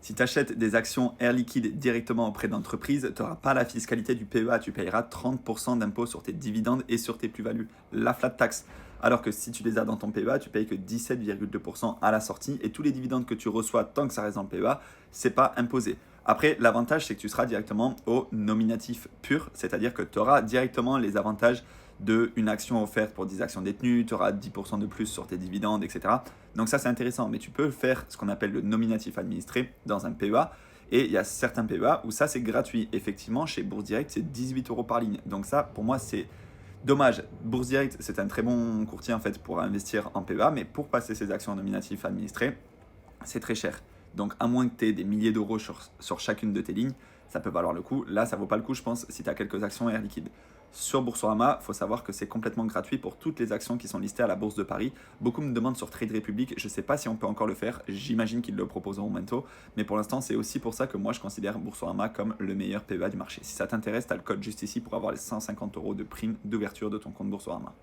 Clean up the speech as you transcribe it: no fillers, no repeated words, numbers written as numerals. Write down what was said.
Si tu achètes des actions Air Liquide directement auprès d'entreprises, tu n'auras pas la fiscalité du PEA. Tu payeras 30% d'impôt sur tes dividendes et sur tes plus-values, la flat tax. Alors que si tu les as dans ton PEA, tu payes que 17,2% à la sortie et tous les dividendes que tu reçois tant que ça reste dans le PEA, c'est pas imposé. Après, l'avantage, c'est que tu seras directement au nominatif pur, c'est-à-dire que tu auras directement les avantages d'une action offerte pour 10 actions détenues, tu auras 10% de plus sur tes dividendes, etc. Donc ça, c'est intéressant, mais tu peux faire ce qu'on appelle le nominatif administré dans un PEA, et il y a certains PEA où ça, c'est gratuit. Effectivement, chez Bourse Direct, c'est 18 euros par ligne. Donc ça, pour moi, c'est dommage. Bourse Direct, c'est un très bon courtier en fait pour investir en PEA, mais pour passer ces actions en nominatif administré, c'est très cher. Donc, à moins que tu aies des milliers d'euros sur chacune de tes lignes, ça peut valoir le coup. Là, ça vaut pas le coup, je pense, si tu as quelques actions Air Liquide. Sur Boursorama, il faut savoir que c'est complètement gratuit pour toutes les actions qui sont listées à la Bourse de Paris. Beaucoup me demandent sur Trade Republic, je ne sais pas si on peut encore le faire, j'imagine qu'ils le proposeront bientôt, mais pour l'instant, c'est aussi pour ça que moi, je considère Boursorama comme le meilleur PEA du marché. Si ça t'intéresse, tu as le code juste ici pour avoir les 150 euros de prime d'ouverture de ton compte Boursorama.